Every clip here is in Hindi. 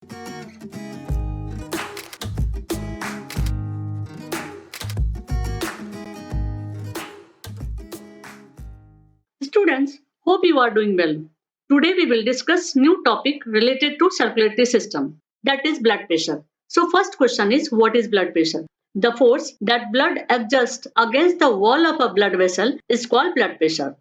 Students, hope you are doing well. Today we will discuss new topic related to circulatory system, that is blood pressure. So first question is, what is blood pressure? The force that blood adjusts against the wall of a blood vessel is called blood pressure.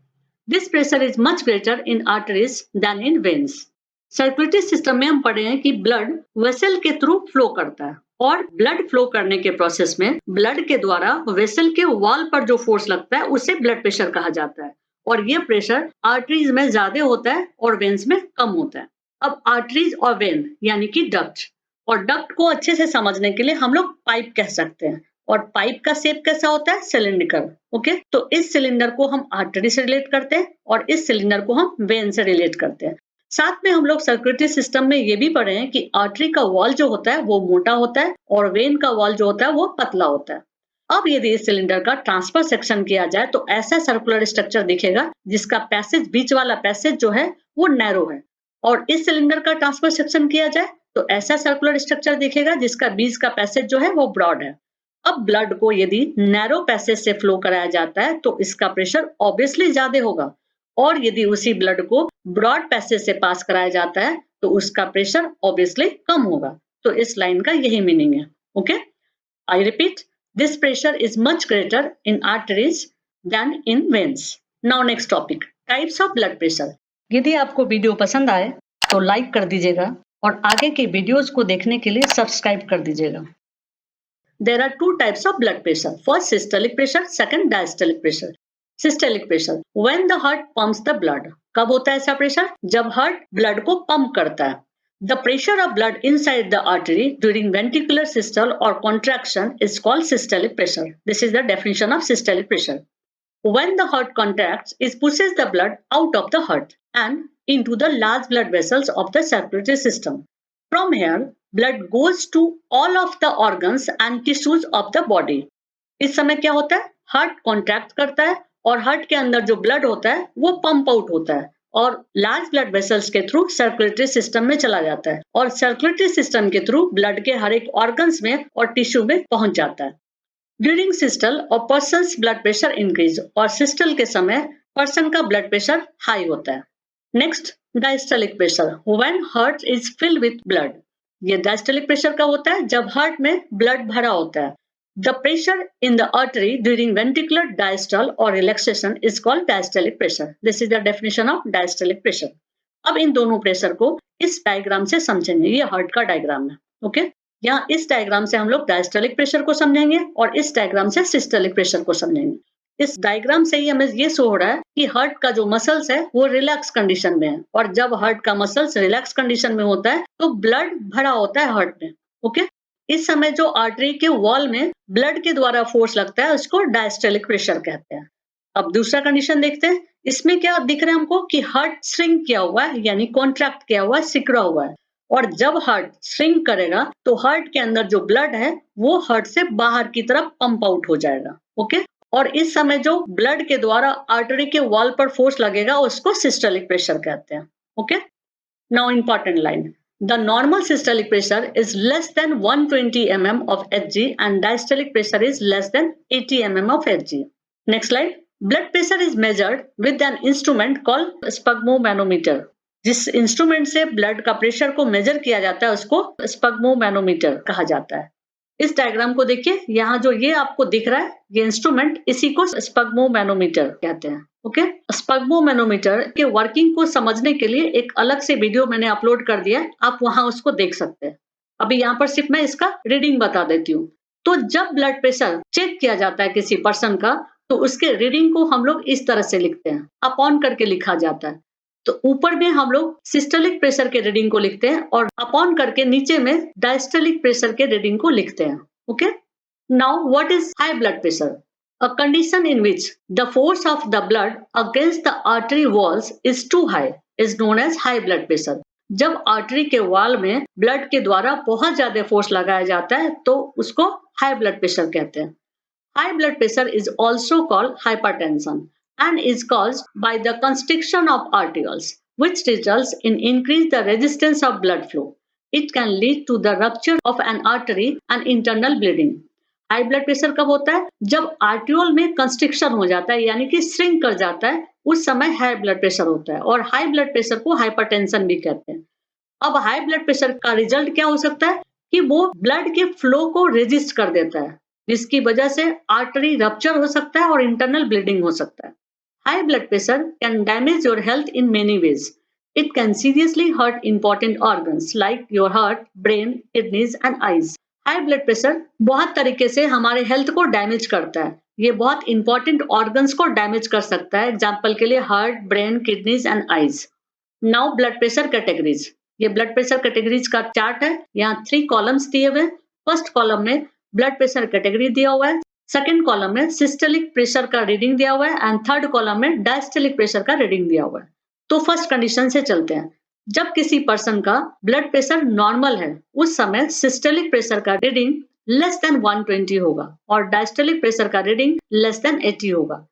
This pressure is much greater in arteries than in veins. Circulatory system में हम पढ़े हैं कि ब्लड वेसल के थ्रू फ्लो करता है और ब्लड फ्लो करने के प्रोसेस में ब्लड के द्वारा वेसल के वॉल पर जो फोर्स लगता है उसे ब्लड प्रेशर कहा जाता है और ये प्रेशर आर्टरीज में ज्यादा होता है और वेन्स में कम होता है। अब आर्टरीज और वेन यानी कि डक्ट, और डक्ट को अच्छे से समझने के लिए हम लोग पाइप कह सकते हैं और पाइप का शेप कैसा होता है, सिलिंड्रिकल। ओके, तो इस सिलेंडर को हम आर्टरी से रिलेट करते हैं और इस सिलेंडर को हम वेन से रिलेट करते हैं। साथ में हम लोग सर्कुलेटरी सिस्टम में ये भी पढ़े हैं कि आर्टरी का वॉल जो होता है वो मोटा होता है और वेन का वॉल जो होता है वो पतला होता है। अब यदि इस सिलेंडर का ट्रांसफर सेक्शन किया जाए तो ऐसा सर्कुलर स्ट्रक्चर दिखेगा जिसका पैसेज, बीच वाला पैसेज जो है वो नैरो है, और इस सिलेंडर का ट्रांसफर सेक्शन किया जाए तो ऐसा सर्कुलर स्ट्रक्चर दिखेगा जिसका बीच का पैसेज जो है वो ब्रॉड है। अब ब्लड को यदि नैरो पैसेज से फ्लो कराया जाता है तो इसका प्रेशर ऑब्वियसली ज्यादा होगा, और यदि उसी ब्लड को ब्रॉड पैसेज से पास कराया जाता है तो उसका प्रेशर ऑब्वियसली कम होगा। तो इस लाइन का यही मीनिंग है। Okay, I repeat, this pressure is much greater in arteries than in veins. Now next topic, types of blood pressure. यदि आपको वीडियो पसंद आए तो लाइक कर दीजिएगा और आगे के वीडियोस को देखने के लिए सब्सक्राइब कर दीजिएगा। There are two types of blood pressure. First systolic pressure, second diastolic pressure. Systolic pressure, when the heart pumps the blood. कब होता है ऐसा प्रेशर? जब हार्ट ब्लड को पंप करता है। The pressure of blood inside the artery during ventricular systole or contraction is called systolic pressure. This is the definition of systolic pressure. When the heart contracts, it pushes the blood out of the heart and into the large blood vessels of the circulatory system. From here, blood goes to all of the organs and tissues of the body. इस समय क्या होता है? हार्ट कॉन्ट्रैक्ट करता है और हार्ट के अंदर जो ब्लड होता है वो पंप आउट होता है और लार्ज ब्लड वेसल्स के थ्रू सर्कुलेटरी सिस्टम में चला जाता है और सर्कुलेटरी सिस्टम के थ्रू ब्लड के हर एक ऑर्गन्स में और टिश्यू में पहुंच जाता है। ड्यूरिंग सिस्टल और पर्सन्स ब्लड प्रेशर इंक्रीज, और सिस्टल के समय पर्सन का ब्लड प्रेशर हाई होता है। Next, diastolic pressure, when heart is filled with blood. ये डायस्टोलिक प्रेशर का होता है जब हार्ट में ब्लड भरा होता है। The pressure in the artery during ventricular diastole or relaxation is called diastolic pressure. This is the definition of diastolic pressure. अब इन दोनों प्रेशर को इस डायग्राम से समझेंगे। ये हार्ट का डायग्राम है। ओके, यहाँ इस डायग्राम से हम लोग डायस्टोलिक प्रेशर को समझेंगे और इस डायग्राम से सिस्टोलिक प्रेशर को समझेंगे। इस डायग्राम से ही हमें ये शो हो रहा है कि हार्ट का जो मसल्स है वो रिलैक्स कंडीशन में है, और जब हार्ट का मसल्स रिलैक्स कंडीशन में होता है तो ब्लड भरा होता है हार्ट में। ओके, इस समय जो आर्टरी के वॉल में ब्लड के द्वारा फोर्स लगता है उसको डायस्टोलिक प्रेशर कहते हैं। अब दूसरा कंडीशन देखते हैं। इसमें क्या दिख रहा है हमको कि हार्ट श्रिंक किया हुआ है, यानी कॉन्ट्रैक्ट किया हुआ है, सिकुड़ा हुआ है, और जब हार्ट श्रिंक करेगा तो हार्ट के अंदर जो ब्लड है वो हार्ट से बाहर की तरफ पंप आउट हो जाएगा। ओके, और इस समय जो ब्लड के द्वारा आर्टरी के वॉल पर फोर्स लगेगा उसको सिस्टोलिक प्रेशर कहते हैं। Okay, now important line, the normal systolic pressure is less than 120 mm of Hg and diastolic pressure is less than 80 mm of Hg. Next slide. Blood pressure is measured with an instrument called sphygmomanometer. जिस इंस्ट्रूमेंट से ब्लड का प्रेशर को मेजर किया जाता है उसको स्फग्मोमैनोमीटर कहा जाता है। इस डायग्राम को देखिए, यहाँ जो ये आपको दिख रहा है ये इंस्ट्रूमेंट, इसी को स्फग्मोमैनोमीटर कहते हैं। ओके, स्फग्मोमैनोमीटर के वर्किंग को समझने के लिए एक अलग से वीडियो मैंने अपलोड कर दिया, आप वहां उसको देख सकते हैं। अभी यहाँ पर सिर्फ मैं इसका रीडिंग बता देती हूँ। तो जब ब्लड प्रेशर चेक किया जाता है किसी पर्सन का तो उसके रीडिंग को हम लोग इस तरह से लिखते हैं, अपॉन करके लिखा जाता है। तो ऊपर में हम लोग सिस्टोलिक प्रेशर के रीडिंग को लिखते हैं और अपॉन करके नीचे में डायस्टोलिक प्रेशर के रीडिंग को लिखते हैं। Okay, now what is high blood pressure? A condition in which the force of the blood against the artery walls is too high is known as high blood pressure. जब आर्टरी के वॉल में ब्लड के द्वारा बहुत ज्यादा फोर्स लगाया जाता है तो उसको हाई ब्लड प्रेशर कहते हैं। High blood pressure is also called hypertension and is caused by the constriction of arterioles, which results in increase the resistance of blood flow. It can lead to the rupture of an artery and internal bleeding. High blood pressure कब होता है? जब आर्टियोल में कंस्ट्रिक्शन हो जाता है, यानी कि श्रिंक कर जाता है, उस समय हाई ब्लड प्रेशर होता है। और हाई ब्लड प्रेशर को हाइपरटेंशन भी कहते हैं। अब हाई ब्लड प्रेशर का रिजल्ट क्या हो सकता है कि वो ब्लड के फ्लो को रेजिस्ट कर देता है, जिसकी वजह से आर्टरी रप्चर हो सकता है और इंटरनल ब्लीडिंग हो सकता है। High blood pressure can damage your health in many ways. It can seriously hurt important organs like your heart, brain, kidneys and eyes. High blood pressure बहुत तरीके से हमारे हेल्थ को डैमेज करता है। ये बहुत इंपॉर्टेंट ऑर्गन्स को डैमेज कर सकता है। एग्जाम्पल के लिए heart, brain, kidneys and eyes. Now blood pressure categories. ये ब्लड प्रेशर कैटेगरीज का चार्ट है। यहाँ 3 कॉलम्स दिए हुए। फर्स्ट कॉलम में ब्लड प्रेशर कैटेगरी दिया हुआ है, सेकेंड कॉलम में सिस्टोलिक प्रेशर का रीडिंग दिया हुआ है एंड थर्ड कॉलम में डायस्टोलिक प्रेशर का रीडिंग दिया हुआ है। तो फर्स्ट कंडीशन से चलते हैं। जब किसी पर्सन का ब्लड प्रेशर नॉर्मल है, उस समय सिस्टोलिक प्रेशर का रीडिंग लेस देन 120 होगा और डायस्टोलिक प्रेशर का रीडिंग लेस देन 80 होगा।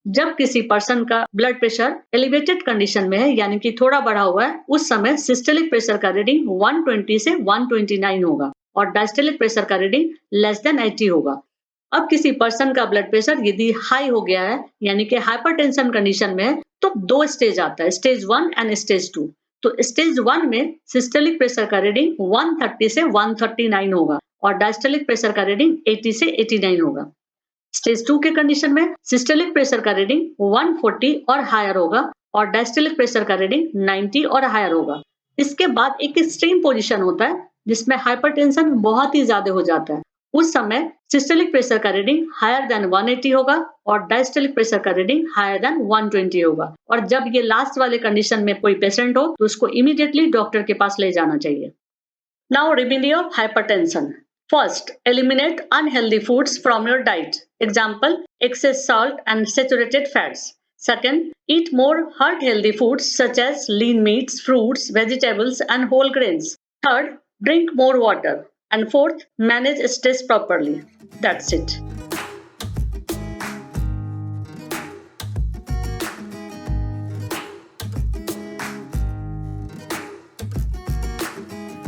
जब किसी पर्सन का ब्लड प्रेशर एलिवेटेड कंडीशन में है, यानी कि थोड़ा बढ़ा हुआ है, उस समय सिस्टोलिक प्रेशर का रीडिंग 120 से 129 होगा और डायस्टोलिक प्रेशर का रीडिंग लेस देन 80 होगा। अब किसी पर्सन का ब्लड प्रेशर यदि हाई हो गया है, यानी कि हाइपरटेंशन कंडीशन में है, तो 2 स्टेज आता है, स्टेज 1 एंड स्टेज 2। तो स्टेज 1 में सिस्टोलिक प्रेशर का रीडिंग 130 से 139 होगा और डायस्टोलिक प्रेशर का रीडिंग 80 से 89 होगा। स्टेज 2 के कंडीशन में सिस्टोलिक प्रेशर का रीडिंग 140 और हायर होगा और डायस्टोलिक प्रेशर का रीडिंग 90 और हायर होगा। इसके बाद एक एक्सट्रीम पोजीशन होता है जिसमें हाइपरटेंशन बहुत ही ज्यादा हो जाता है। उस समय सिस्टोलिक प्रेशर का रीडिंग हायर देन 180 होगा और डायस्टोलिक प्रेशर का रीडिंग हायर देन 120 होगा। और जब ये लास्ट वाले कंडीशन में कोई पेशेंट हो तो उसको इमीडिएटली डॉक्टर के पास ले जाना चाहिए। Now remedy of hypertension. First, eliminate unhealthy foods from your diet. Example, excess salt and saturated fats. Second, eat more heart-healthy foods such as lean meats, fruits, vegetables, and whole grains. Third, drink more water. And fourth, manage stress properly. That's it.